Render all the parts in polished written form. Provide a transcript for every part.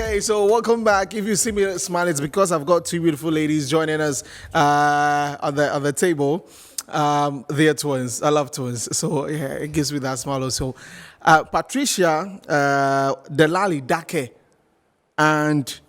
Okay, so welcome back. If you see me smile, it's because I've got two beautiful ladies joining us on the table. They are twins. I love twins, so yeah, it gives me that smile also. Patricia, the Lali Dake, and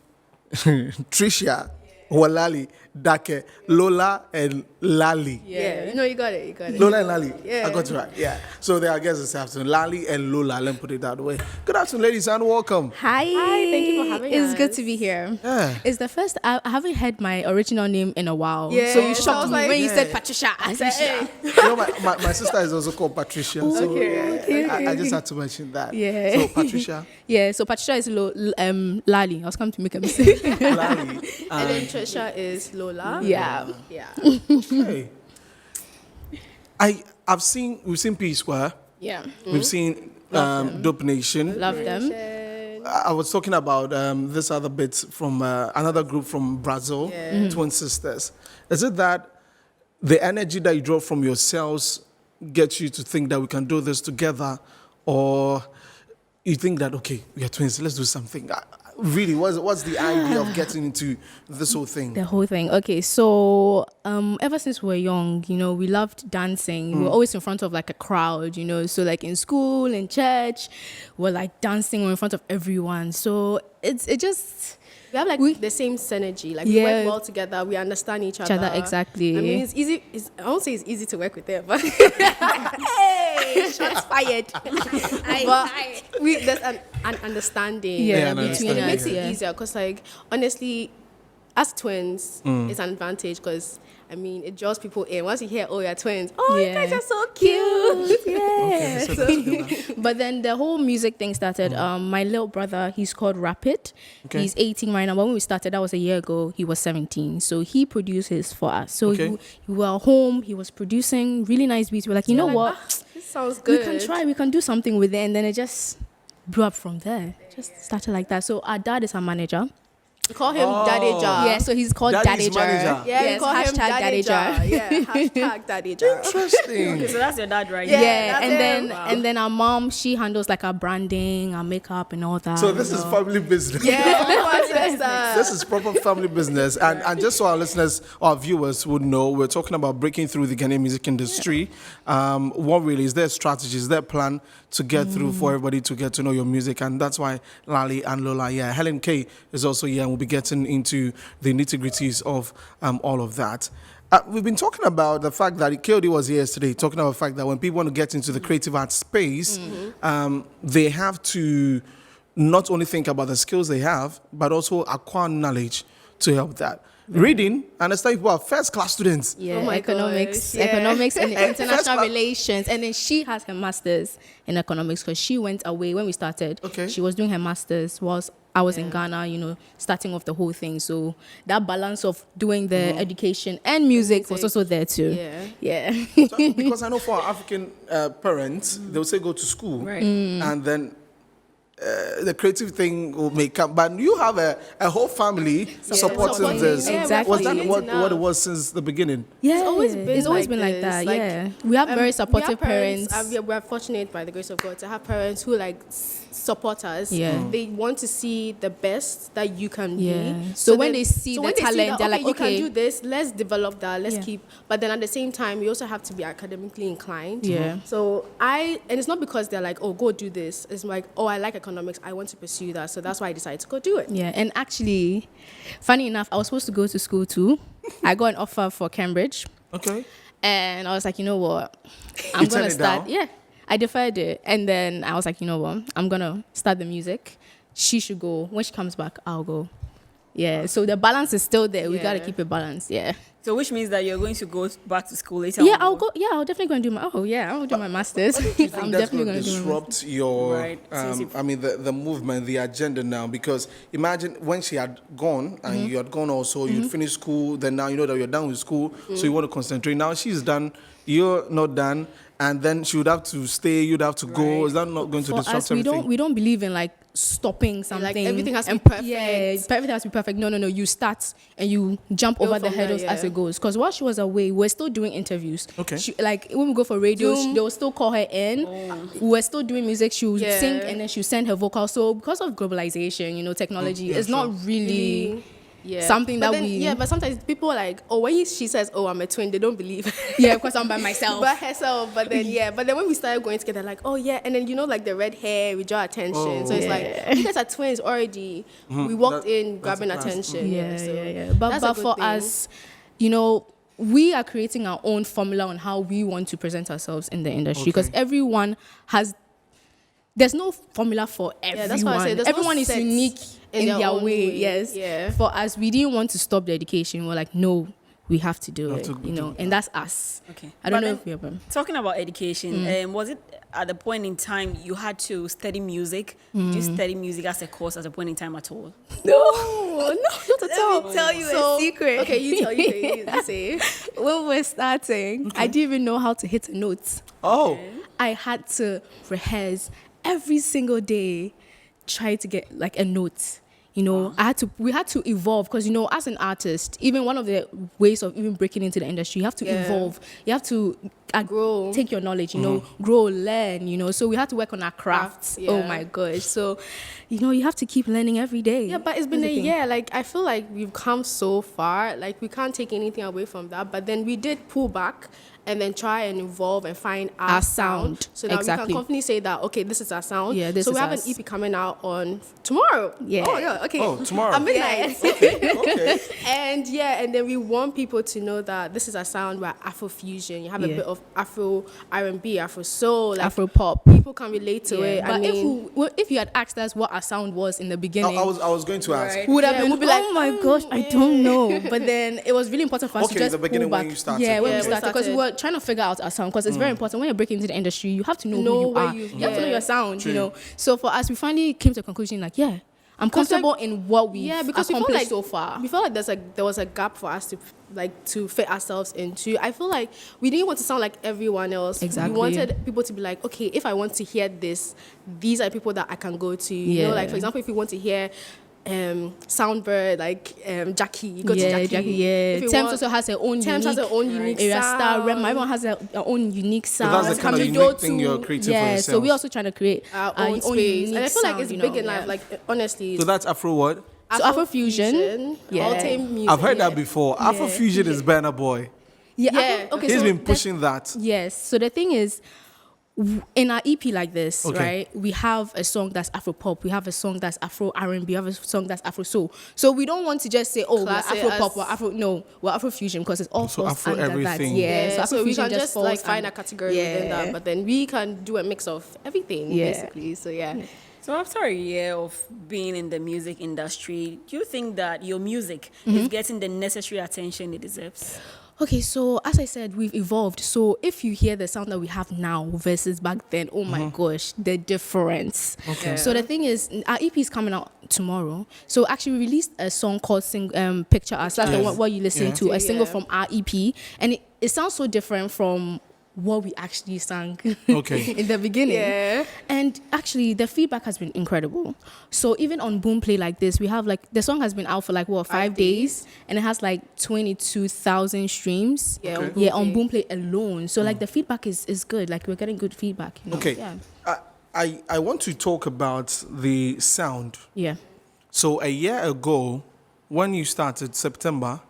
Tricia, Lali Dake, Lola and Lali. Yeah, no, you got it. Lola and Lali. Yeah. I got it right. Yeah. So they are guests this afternoon. Lali and Lola. Let me put it that way. Good afternoon, ladies, and welcome. Hi, thank you for having us. It's good to be here. Yeah. It's the first, I haven't heard my original name in a while. Yeah, So you so I shocked was me like, when you yeah. said Patricia. I said, hey. You know, my sister is also called Patricia. So Okay. I just had to mention that. Yeah. So Patricia, Yeah, so Patricia is Lali. I was coming to make a mistake. Lali, And then Trisha is Lola. Yeah. Yeah. hey. We've seen P Square. Yeah. We've seen Dope Nation. Love them. I was talking about this other bit from another group from Brazil, Twin Sisters. Is it that the energy that you draw from yourselves gets you to think that we can do this together, or you think that, okay, we are twins, let's do something? Really, what's the idea of getting into this whole thing? The whole thing. Okay, so ever since we were young, we loved dancing. We were always in front of like a crowd, So like in school, in church, we're like dancing. We're in front of everyone. So it just We have like the same synergy. Like we Yeah. work well together. We understand each other. exactly. I mean, it's easy. I won't say it's easy to work with them, but Hey, shots fired. there's an understanding. Yeah, an between And it us. makes it Yeah. easier because, like, honestly, as twins, it's an advantage because, I mean, it draws people in. Once you hear, oh, you're twins, oh, you Yeah. guys are so cute. Yeah. So that's good. But then the whole music thing started. My little brother, he's called Rapid. Okay. He's 18 right now. When we started, that was a year ago. He was 17. So he produces for us. So Okay. we were home. He was producing really nice beats. We're like, you know what? This sounds We good. can try. We can do something with it. And then it just blew up from there. Just started like that. So our dad is our manager. We call him Daddy Jar. Yeah, so he's called Daddy's Daddy Jar. manager. Yeah, Yes, we call him hashtag Daddy Jar. Jar. Yeah, hashtag Daddy Jar. Interesting. So that's your dad, right? Yeah. Yeah, that's and him. then Wow. and then our mom, she handles like our branding, our makeup, and all that. So this is family business. Yeah, everyone says that. This is proper family business. And just so our listeners, our viewers would know, we're talking about breaking through the Ghanaian music industry. What really is their strategy, is their plan to get through for everybody to get to know your music? And that's why Lali and Lola, Helen K is also here, and we'll be getting into the nitty-gritties of all of that. We've been talking about the fact that KOD was here yesterday, talking about the fact that when people want to get into the creative art space, they have to not only think about the skills they have, but also acquire knowledge to help that. Reading, I understand people are first-class students. Yeah, Oh my economics, gosh, yeah. economics and international First- relations. And then she has her master's in economics because she went away when we started. Okay. She was doing her master's whilst I was in Ghana, starting off the whole thing. So that balance of doing the education and music was also there too. Yeah. Yeah. So, because I know for our African parents, they'll say go to school, Right. and then the creative thing will make up. But you have a whole family supporting supporting. this. Yeah, Exactly. Was that we're what enough. it was since the beginning? Yeah, It's always been like that. this. Yeah, we have very supportive parents. We're fortunate by the grace of God to have parents who support us. Yeah. They want to see the best that you can Yeah. be. So when they see the when they talent, they're like, you okay. can do this. Let's develop that. Let's Yeah. keep. But then at the same time, you also have to be academically inclined. Yeah. So and it's not because they're like, oh, go do this. It's like, oh, I like economics. I want to pursue that. So that's why I decided to go do it. Yeah, and actually, funny enough, I was supposed to go to school too. I got an offer for Cambridge, Okay. and I was like, you know what, I'm turned gonna it start. down? Yeah, I deferred it, and then I was like, you know what, I'm gonna start the music. She should go. When she comes back, I'll go. Yeah, so the balance is still there. We gotta Yeah. keep it balanced. Yeah. So which means that you're going to go back to school later. Yeah, on. I'll go. Yeah, I'll definitely go and do my. Oh, yeah, I'll do my masters. Do you think I'm that's definitely going to gonna do my disrupt your, Right, since you've- I mean, the movement, the agenda now? Because imagine when she had gone and you had gone also, you'd finished school, then now you know that you're done with school, so you want to concentrate. Now she's done, you're not done, and then she would have to stay, you'd have to go. Right. Is that not going to For disrupt us, we everything? don't believe in like stopping something. everything has to and be perfect. Yeah, everything has to be perfect. No. You start and you jump Go over the from there, hurdles as yeah. it goes. Because while she was away, we're still doing interviews. Okay. Like when we go for radio, Zoom. they will still call her in. We're still doing music. She would Yeah. sing and then she'll send her vocal. So because of globalization, technology, Yeah, it's not really something but that then, we. Yeah, but sometimes people are like, oh, when she says, oh, I'm a twin, they don't believe. Yeah, because I'm by myself. By herself. But then when we started going together, like, oh yeah, and then like the red hair, we draw attention. So it's like, you guys are twins already. We walked in that's grabbing a plus. attention. Yeah. But that's a good for thing. us, we are creating our own formula on how we want to present ourselves in the industry because Okay. everyone has. There's no formula for everyone. that's why I say there's no everyone is set unique in their own way. Yes. Yeah. For us, we didn't want to stop the education. We're like, no, we have to do Have it. to do And that's us. Okay. I don't But know then, if we have. talking about education, was it at the point in time you had to study music? Did you study music as a course at a point in time at all? No, not at all. Let me tell you a secret. Okay, you tell you say. When we're starting, I didn't even know how to hit a note. Oh, I had to rehearse every single day, try to get like a note. We had to evolve because as an artist, even one of the ways of even breaking into the industry, you have to evolve. You have to Grow. take your knowledge, grow, learn. So we had to work on our crafts. Yeah. Oh my gosh! So, you have to keep learning every day. Yeah, but it's been That's a the thing. year. Like, I feel like we've come so far. Like, we can't take anything away from that. But then we did pull back and then try and evolve and find our sound. So that we Exactly. can confidently say that, okay, this is our sound. Yeah, this so is we have us. an EP coming out on tomorrow. Yeah. Oh, yeah, okay. Oh, tomorrow. At midnight. okay. And then we want people to know that this is our sound. We're Afro-fusion. You have a Yeah. bit of Afro R&B, Afro soul. Like, Afro pop. people can relate to it. But I mean, if you had asked us what our sound was in the beginning, I was going to ask. Right. we would have Yeah, been we'd be like, oh my gosh, I don't know. But then it was really important for us Okay, to just the beginning pull when back. you started. Yeah, when Yeah, we we started because we started. were trying to figure out our sound because it's very important when you're breaking into the industry. You have to know Know who you where are. you- You have to know yeah. your sound. True. So for us, we finally came to a conclusion like, yeah, I'm comfortable in what we because we felt accomplished like so far. We felt like there was a gap for us to fit ourselves into. I feel like we didn't want to sound like everyone else. Exactly. We wanted people to be like, okay, if I want to hear this, these are people that I can go to. You know, Yeah. like for example, if you want to hear Soundbird, like Jackie, you go to Yeah, Jackie. yeah. If you Thames want- also has her own Thames has her own unique area sound. style. Rema, everyone has their own unique sound. that's the kind of Camido unique thing too. you're creating for Yeah, so yourselves. we're also trying to create our own space. unique And I feel like sound, it's you big know, in life. yeah. Like honestly, So that's Afro what? So Afrofusion, yeah. all-time music. I've heard yeah. that before. Afrofusion is Burna Boy. Yeah. Yeah. Okay. He's so been the- pushing that. Yes. So the thing is, in our EP like this, Okay. right? We have a song that's Afro pop. We have a song that's Afro R&B. We have a song that's Afro soul. So we don't want to just say, oh, Class we're it Afro pop. as- We're Afro. No, we're Afrofusion because it's all So falls Afro under that. everything. Yeah. Yeah, so we Afrofusion can just like falls find a under- category within that, but then we can do a mix of everything, Yeah. basically. So yeah. So after a year of being in the music industry, do you think that your music is getting the necessary attention it deserves? Okay, so as I said, we've evolved. So if you hear the sound that we have now versus back then, oh my gosh, the difference. Okay. So the thing is, our EP is coming out tomorrow. So actually, we released a song called Picture Us. That's the Yes. one what you listen Yeah. to, a single Yeah. from our EP. And it sounds so different from what we actually sang Okay. in the beginning. Yeah. And actually, the feedback has been incredible. So even on Boomplay like this, we have like, the song has been out for like, what, 5 days? And it has like 22,000 streams. Yeah, Okay. on Yeah, on Boomplay. Boomplay alone. So like the feedback is good. Like we're getting good feedback. You know? Okay. Yeah. I want to talk about the sound. Yeah. So a year ago, when you started, September,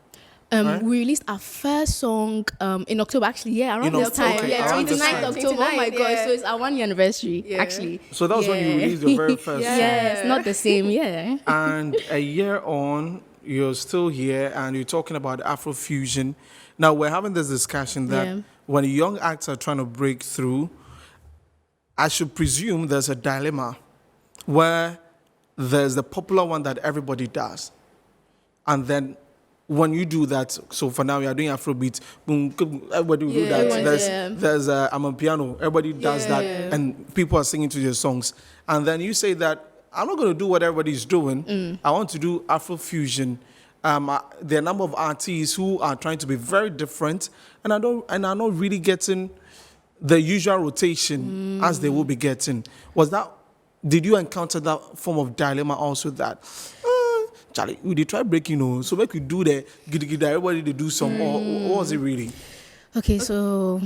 right? We released our first song in October. Actually, yeah, around In this October, time. okay, Yeah, around this 29th time. October. Oh my 29th, gosh. yeah. So it's our 1 year anniversary, Yeah. actually. so that was when you Yeah. released your very first Yeah. song. Yes, not the same. Yeah. And a year on, you're still here and you're talking about Afrofusion. Now, we're having this discussion that Yeah. when young acts are trying to break through, I should presume there's a dilemma where there's the popular one that everybody does. And then when you do that, so for now we are doing Afrobeat, boom, everybody will do Yeah, that. everyone, There's I'm a piano, everybody does that, Yeah. and people are singing to their songs. And then you say that I'm not going to do what everybody's doing. I want to do Afrofusion. There are a number of artists who are trying to be very different, and are not really getting the usual rotation as they will be getting. Was that did you encounter that form of dilemma also that, Charlie, we did try breaking, so make we do the giddy everybody to do some, or what was it really? Okay, so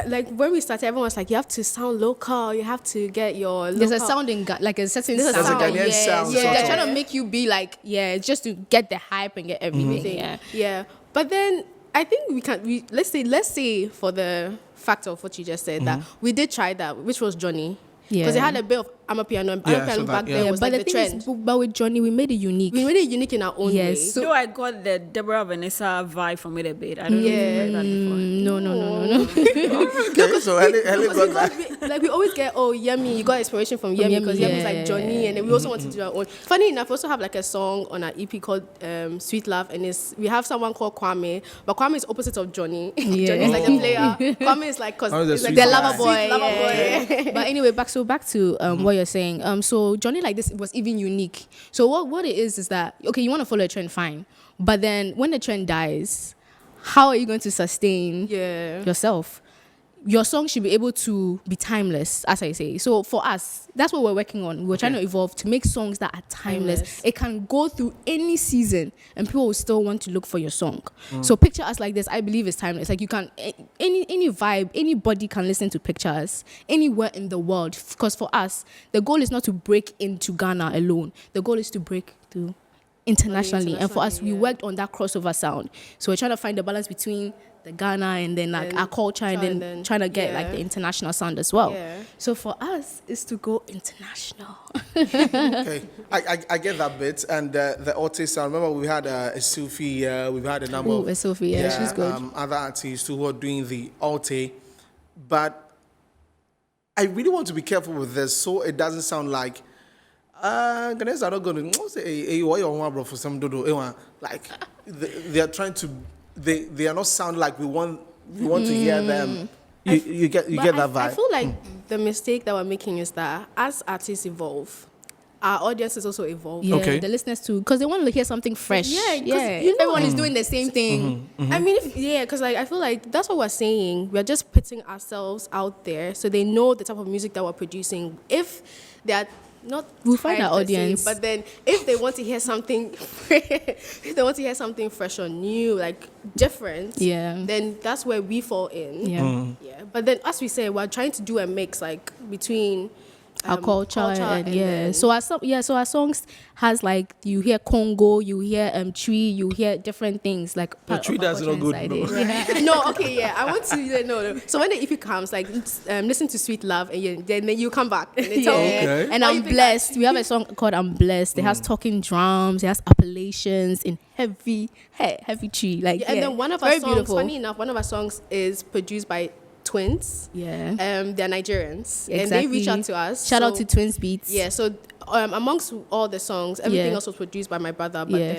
like when we started, everyone was like, you have to sound local, you have to get your local. there's a sound in like a certain There's a sound. There's a Ghanaian yes, sound. Yeah, sort they're of. trying to make you be like, just to get the hype and get everything. Yeah. But then I think let's say for the fact of what you just said, that we did try that, which was Johnny. Because it had a bit of Amapiano, and Yeah, Amapiano so back that, yeah. then was But like the the thing trend. is, but with Johnny, we made it unique. We made it unique in our own way. Yes. So I got the Deborah Vanessa vibe from it a bit. I don't know if you heard that before. No. Okay, so Helen got that. We always get, Yemi, you got inspiration from Yemi, because Yemi, Yemi's like Johnny, and then we also wanted to do our own. Funny enough, we also have like a song on our EP called Sweet Love, and we have someone called Kwame, but Kwame is opposite of Johnny. Yeah. Johnny is like the player. Kwame is like, Oh, the he's like sweet The guy. lover boy. Sweet lover boy. But anyway, back to what you're saying. So Johnny like this was even unique. So what it is that, okay, you want to follow a trend, fine. But then when the trend dies, how are you going to sustain yourself? Your song should be able to be timeless, as I say. So for us, that's what we're working on. We're trying to evolve to make songs that are timeless. It can go through any season and people will still want to look for your song. So Picture Us Like This, I believe, is timeless. Like you can, any vibe, anybody can listen to Picture Us anywhere in the world. Because for us, the goal is not to break into Ghana alone. The goal is to break through internationally. And for us, we worked on that crossover sound. So we're trying to find the balance between the Ghana and then like our culture and then trying to get like the international sound as well. Yeah. So for us, is to go international. Okay, I get that bit, and the artists. I remember we had a Sufi. We've had a number Ooh, of a Sufi, yeah, she's good. Other artists who were doing the alte, but I really want to be careful with this, so it doesn't sound like. Ghanaians are not going to say, "Hey, what you want, bro?" For some dodo, like they are trying to. They are not sound like we want to hear them. You get that vibe. I feel like the mistake that we're making is that as artists evolve, our audience is also evolving. Yeah, Okay. the listeners too, because they want to hear something fresh. Yeah, 'cause yeah. you know- Everyone is doing the same thing. I mean, because like I feel like that's what we're saying. We're just putting ourselves out there so they know the type of music that we're producing. If they're not, We'll find tired our per se, audience. but then if they want to hear something, if they want to hear something fresh or new, like different, then that's where we fall in. Yeah. But then, as we say, we're trying to do a mix like between Our culture and then- so our songs has like you hear Congo, you hear tree, you hear different things like The tree doesn't look good, inside no. it. No, okay, yeah. I want to no. So when the EP comes, like listen to Sweet Love, and then you come back and they tell me. Okay. And Oh, I'm you think blessed. We have a song called I'm Blessed. It has talking drums, it has appellations in heavy tree. Like And then one of our very songs, beautiful. funny enough, one of our songs is produced by twins. Yeah. They're Nigerians, and they Exactly. reach out to us. Shout out So- to Twins Beats. Yeah, so amongst all the songs, everything Yeah. else was produced by my brother, but Yeah.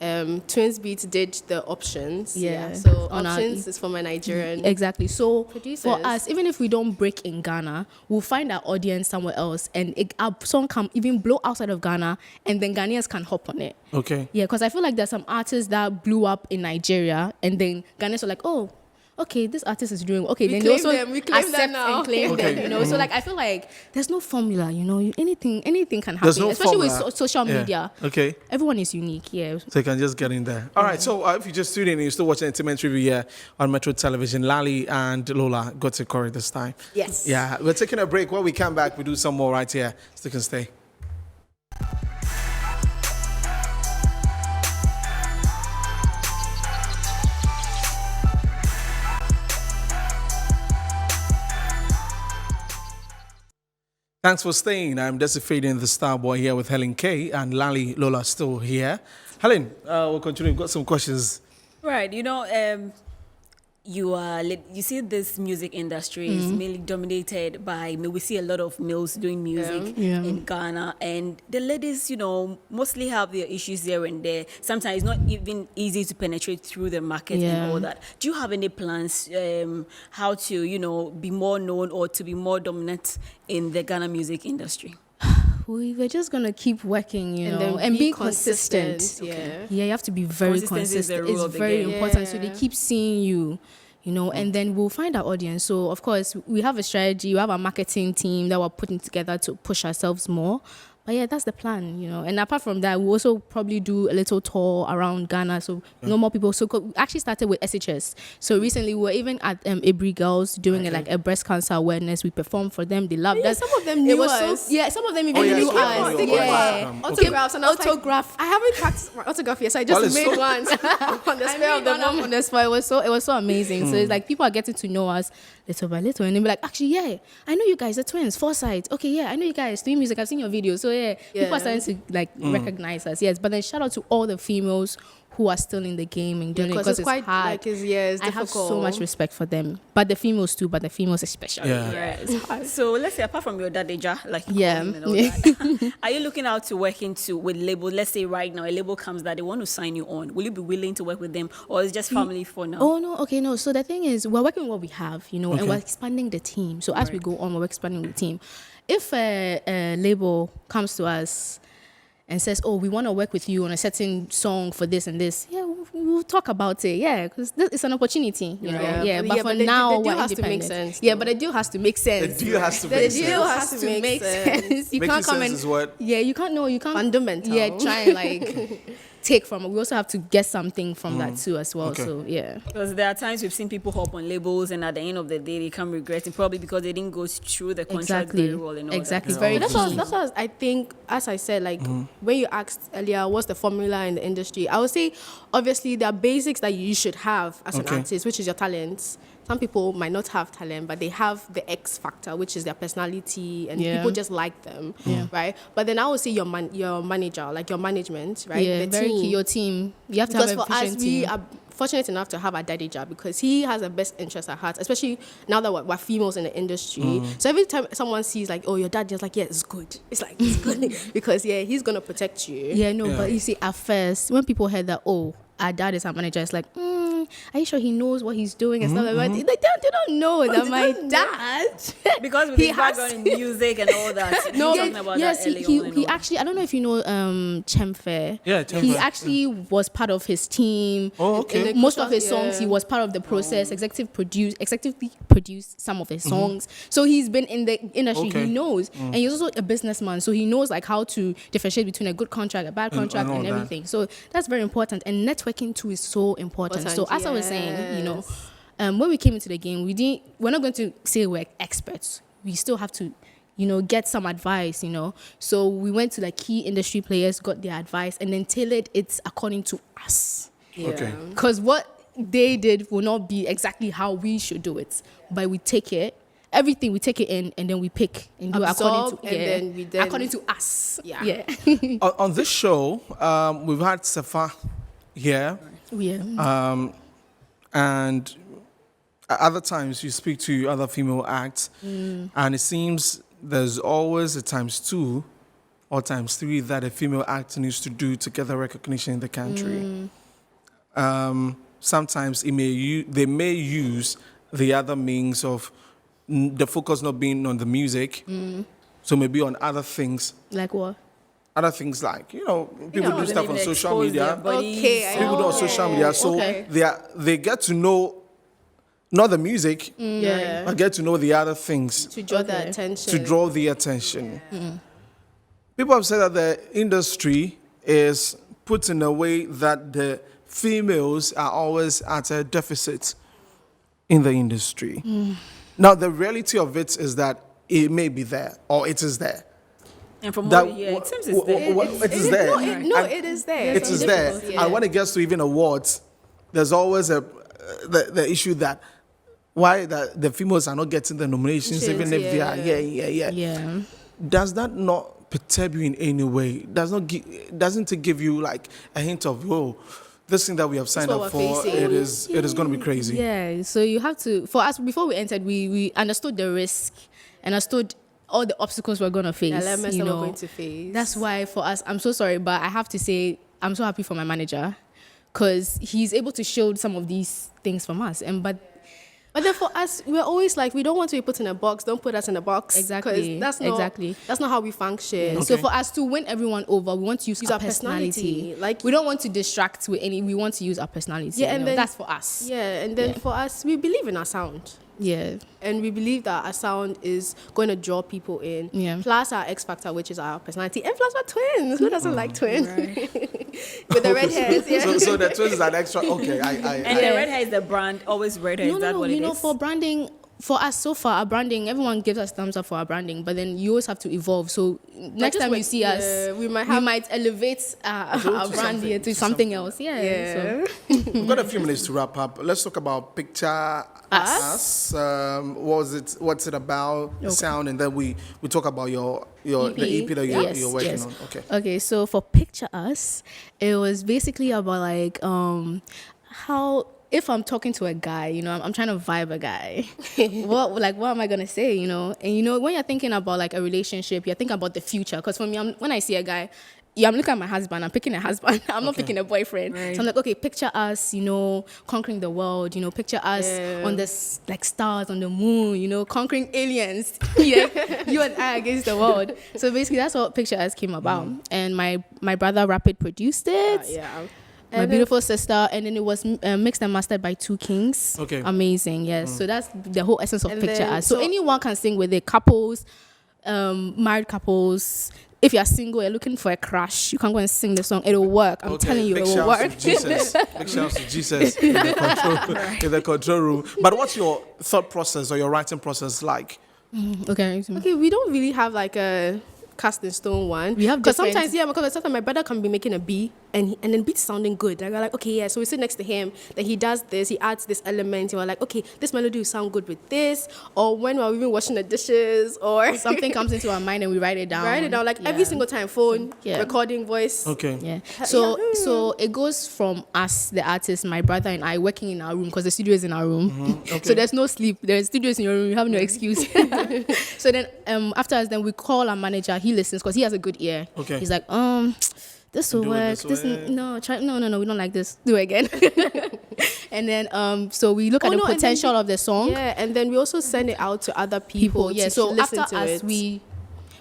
then Twins Beats did the options. Yeah. So On our- options is for my Nigerian. Exactly. So Producers. for us, even if we don't break in Ghana, we'll find our audience somewhere else, and our song can even blow outside of Ghana, and then Ghanaians can hop on it. Okay. Yeah, because I feel like there's some artists that blew up in Nigeria, and then Ghanaians are like, oh, okay, this artist is doing okay. We then claim they also them, we claim them accept now. and claim Okay. them. You know, so like I feel like there's no formula. You know, anything can happen, There's no especially formula. with social Yeah. media. Okay. Everyone is unique. Yeah. So you can just get in there. All right. So if you just tuned in and you're still watching Entertainment Review here on Metro Television, Lali and Lola got to Corey this time. Yes. Yeah. We're taking a break. When we come back, we do some more right here. Stick and stay. Thanks for staying. I'm Desifading the Star Boy here with Helen K and Lali Lola still here. Helen, we'll continue. We've got some questions. Right, you see this music industry is mainly dominated by, we see a lot of males doing music Yeah. in Ghana, and the ladies, mostly have their issues here and there. Sometimes it's not even easy to penetrate through the market Yeah. and all that. Do you have any plans how to, be more known or to be more dominant in the Ghana music industry? We're just gonna keep working, And then and be being consistent. consistent, yeah. Yeah, you have to be very Consistency is the consistent. rule It's of the very game. important. So they Yeah. keep seeing you. you know, and then we'll find our audience. So, of course, we have a strategy, we have a marketing team that we're putting together to push ourselves more. But yeah, that's the plan, you know. And apart from that, we also probably do a little tour around Ghana, so no more people. So we actually started with SHS. So recently, we were even at Ibri Girls doing a breast cancer awareness. We performed for them. They loved us. Some of them knew us. Some of them even yeah, knew so us. on your Autographs and I was like, Autograph. I haven't practiced my autograph yet, so I just made one on the spur of the moment. On the spot. It was so amazing. So it's like people are getting to know us little by little, and they'll be like, actually, yeah, I know you guys are twins, Foresight. Okay, yeah, I know you guys doing music. I've seen your videos. So yeah, people are starting to like recognize us. Yes, but then shout out to all the females who are still in the game and doing it because it's quite hard. like it's I have difficult. so much respect for them, but the females too, but the females especially. Yeah. It's hard. So let's say apart from your dadeja, like you Yeah. call him and all that, are you looking out to work into with labels? Let's say right now a label comes that they want to sign you on. Will you be willing to work with them, or is it just family for now? Oh no, okay, no. So the thing is, we're working with what we have, you know, and we're expanding the team. So as we go on, we're expanding the team. If a label comes to us and says, "Oh, we want to work with you on a certain song for this and this," yeah, we'll talk about it. Yeah, because it's an opportunity, you know. Yeah, but for now, the deal we're has to make independent. sense. Yeah, but the deal has to make sense. The deal has to The make deal sense. has to make sense. You Making can't come sense and is what? yeah, you can't Fundamental. Yeah, try and like take from it. We also have to get something from that too as well. Okay. So yeah. Because there are times we've seen people hop on labels and at the end of the day they come regretting probably because they didn't go through the contract Exactly. very well and all Exactly. that. Very That's key. what I think, as I said, like when you asked earlier, what's the formula in the industry? I would say, obviously, there are basics that you should have as an artist, which is your talents. Some people might not have talent, but they have the X factor, which is their personality, and Yeah. people just like them, right? But then I would say your manager, like your management, right? Yeah, the very team. key. Your team. You have to Because have a for us, efficient we team. are fortunate enough to have a daddy job because he has the best interest at heart, especially now that we're females in the industry. So every time someone sees like, oh, your dad, just like, yeah, it's good. It's like, it's good because yeah, he's gonna protect you. Yeah, no, but you see, at first, when people heard that, oh, our dad is our manager, it's like, are you sure he knows what he's doing and stuff like that? They don't know that my dad. Because with He his has background in music and all that. No, talking about yes, that early on and he all that. actually, I don't know if you know Chemfe. Yeah, Chemfe. He actually was part of his team. Oh, okay. Most of his songs, he was part of the process, executively produced some of his songs. So he's been in the industry, Okay. he knows. And he's also a businessman, so he knows like how to differentiate between a good contract, a bad contract, all and that. everything. So that's very important. And networking too is so important. So as I was saying, you know, when we came into the game, we're not going to say we're experts. We still have to, you know, get some advice, you know. So we went to like key industry players, got their advice, and then tailored it according to us. Okay. Because what they did will not be exactly how we should do it. But we take it, everything, we take it in, and then we pick and do it according Absorb, to, and then we according to us. Yeah. On this show, we've had Safa here, and at other times you speak to other female acts, and it seems there's always a ×2 or ×3 that a female act needs to do to get the recognition in the country. Sometimes they may use the other means of the focus not being on the music, so maybe on other things. Like what? Other things like, you know, people do stuff on Maybe social expose media. their bodies. Okay, I People do on social media, so Okay. they get to know not the music, Yeah. but get to know the other things To draw the Okay. attention. to draw the attention. People have said that the industry is put in a way that the females are always at a deficit in the industry. Now, the reality of it is that it may be there, or it is there. And from That what we hear, it seems it's there. it is there. No, And it is there. it is there. And when it gets to even awards, there's always the issue that why the females are not getting the nominations, even if they are. Yeah. Does that not perturb you in any way? Doesn't it give you like a hint of, whoa, this thing that we have signed what up we're for, facing. it is going to be crazy. Yeah, so you have to, for us, before we entered, we understood the risk, understood all the obstacles we're going to face. elements you that we're know. going to face. That's why for us, I'm so sorry, but I have to say, I'm so happy for my manager because he's able to shield some of these things from us. But But then for us, we're always like, we don't want to be put in a box. Don't put us in a box. 'Cause Exactly. That's not, Exactly. That's not how we function. So for us to win everyone over, we want to use our personality. Like, We don't want to distract with any. We want to use our personality. Yeah, and then- that's for us. yeah, and then for us, we believe in our sound. Yeah. And we believe that our sound is going to draw people in. Yeah. Plus our X factor, which is our personality. And plus we're twins. Who doesn't like twins? With the red hairs, yeah. So the twins is an extra. Okay, And the red hair is the brand, always red hair. No, Is that no, what no. it You know, is? for branding, for us so far, our branding, everyone gives us thumbs up for our branding, but then you always have to evolve. So next just time you wait, see us, we might elevate our brand something, here to to something else. Yeah. Yeah. We've got a few minutes to wrap up. Let's talk about Picture Us. What was it? What's it about? The sound, and then we talk about your the EP that you're working on. Okay. Okay, so for Picture Us, it was basically about like how if I'm talking to a guy, you know, I'm trying to vibe a guy. what am I gonna say, you know? And you know, when you're thinking about like a relationship, you're thinking about the future. Because for me, when I see a guy, I'm looking at my husband. I'm picking a husband. I'm not picking a boyfriend. Right. So I'm like, okay, picture us, you know, conquering the world. You know, picture us on the like stars on the moon. You know, conquering aliens. Yeah, you and I against the world. So basically, that's what Picture Us came about. And my brother Rapid produced it. Yeah. My beautiful sister, and then it was mixed and mastered by Two Kings. Okay. Amazing, yes. So that's the whole essence of And Picture then- Us. So so- anyone can sing with it. Couples, married couples. If you're single, you're looking for a crush, you can go and sing the song. It'll work. I'm telling you, Big it will shouts work. to Jesus. Big shouts to Jesus in the control room. But what's your thought process or your writing process like? Okay. Okay, we don't really have like a cast in stone one. We have because different- sometimes, because sometimes my brother can be making a B and then beats sounding good. Like, we're like, okay, yeah. So we sit next to him. Then he does this. He adds this element. And we're like, okay, this melody will sound good with this. Or when we're even washing the dishes, or Something comes into our mind and we write it down. write it down. Like Yeah. every single time, phone, Yeah. recording, voice. Okay. Yeah. So it goes from us, the artists, my brother and I, working in our room because the studio is in our room. So there's no sleep. There's studios in your room. You have no excuse. So then after us, then we call our manager. He listens because he has a good ear. Okay. He's like, this will Do it work. this way. No, we don't like this. Do it again. And then so we look at the no, and then potential of the song. Yeah, and then we also send it out to other people. Yeah. to So listen after to us, it.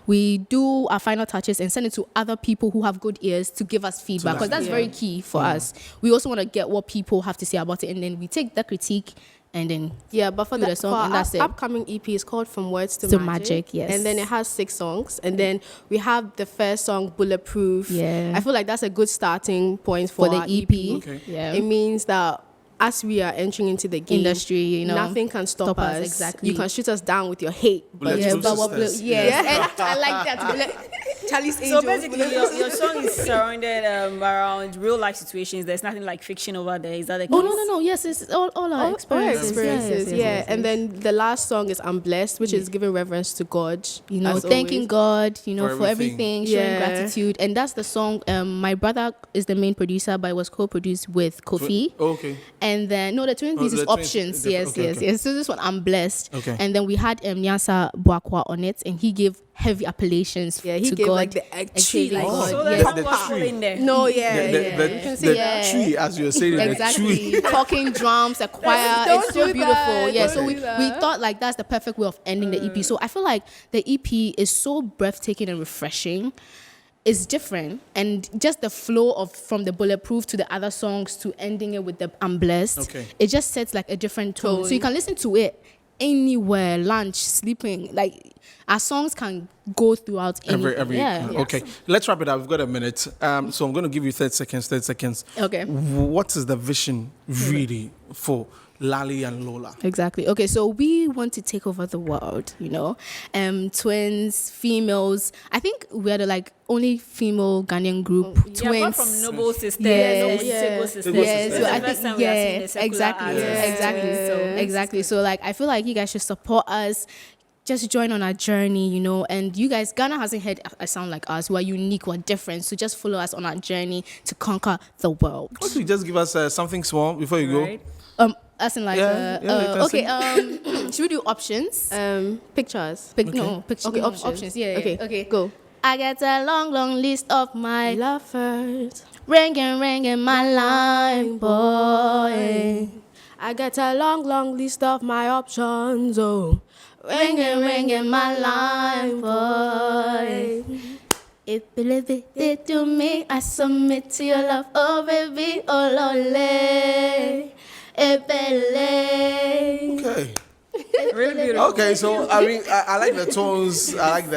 we do our final touches and send it to other people who have good ears to give us feedback because that's Yeah. very key for us. We also want to get what people have to say about it, and then we take the critique and then Yeah, but for do the the song, for and our that's it. upcoming EP is called From Words to To Magic. Magic, yes. And then it has 6 songs. And then we have the first song, Bulletproof. Yeah. I feel like that's a good starting point for for the our EP. Okay. Yeah. It means that as we are entering into the game, Industry, you know, nothing can stop us. exactly. You can shoot us down with your hate. Bulletproof Yeah, but what? sisters. Yes, I like that. Charlie's So Angels. basically, your song is surrounded around real life situations. There's nothing like fiction over there. Is that the case? Oh no! Yes, it's all our experiences. Yeah. And then the last song is I'm Blessed, which is giving reverence to God. You know, as thanking always. God, you know, For for everything. everything, showing Yeah. gratitude, and that's the song. My brother is the main producer, but it was co-produced with Kofi. Okay. And then the twin piece the is twins- options. different- Yes. okay. So this one I'm Blessed. Okay. And then we had Nyasa Buakwa on it, and he gave heavy appellations Yeah, he to gave, God. like, the exalting like, God. So Yes. there's The no gospel tree. in there. No, yeah. The yeah. Yeah. tree, as you were saying, the tree. Exactly. Talking drums, a choir. Don't It's so do beautiful. that. Yeah. Don't So do we that. thought like that's the perfect way of ending the EP. So I feel like the EP is so breathtaking and refreshing. It's different, and just the flow of from the Bulletproof to the other songs to ending it with the I'm Blessed. Okay. It just sets like a different tone. So you can listen to it anywhere, lunch, sleeping. Like our songs can go throughout Every yeah. Okay, let's wrap it up. We've got a minute. So I'm going to give you 30 seconds. Okay. What is the vision really for Lali and Lola? Exactly. Okay, so we want to take over the world, you know. Twins, females. I think we're the like only female Ghanaian group. Yeah, apart Twins. from Noble Sisters, Yes. Noble Yeah. Tego Sisters. Yes, This so is I the first think time we are seeing a secular exactly, artist. exactly, So exactly. So like I feel like you guys should support us. Just join on our journey, you know. And you guys, Ghana hasn't had a sound like us. We're unique, we're different. So just follow us on our journey to conquer the world. Why don't you just give us something small before you Right. As in like, Yeah, yeah, you can okay. Should we do options? Pictures. No, pictures. Okay, no, options. Yeah. Okay, Okay. go. I got a long, long list of my Lovers. ringing my line, boy. I get a long, long list of my options. Oh, ringing my line, boy. If you leave it to me, I submit to your love. Oh, baby, oh, lolly. Okay. Really beautiful. Okay, so I mean, I like the tones. I like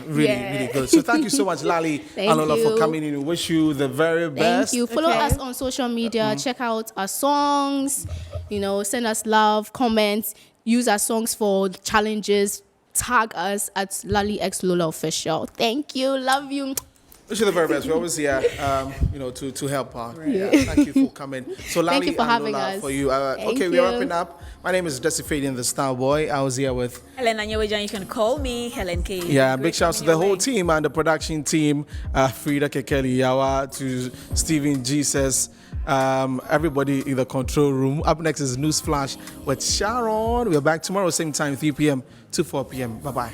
really good. So thank you so much, Lali Thank and Lola, for you. coming in. We wish you the very best. Thank you. Follow Okay. us on social media. Check out our songs. Send us love, comments. Use our songs for challenges. Tag us at Lali X Lola Official. Thank you. Love you. Wish you the very best. We're always here, to help out. Yeah. Thank you for coming. So Lali you for and having Lola us. for you. Thank Okay, we're you. wrapping up. My name is Desi Fading, the Star Boy. I was here with. Helen Anyewejan, you can call me Helen K. Yeah, Great big shouts to coming the your whole way. team and the production team. Frida Kekeli Yawa, to Stephen Jesus, everybody in the control room. Up next is News Flash with Sharon. We're back tomorrow, same time, 3 p.m. to 4 p.m. Bye-bye.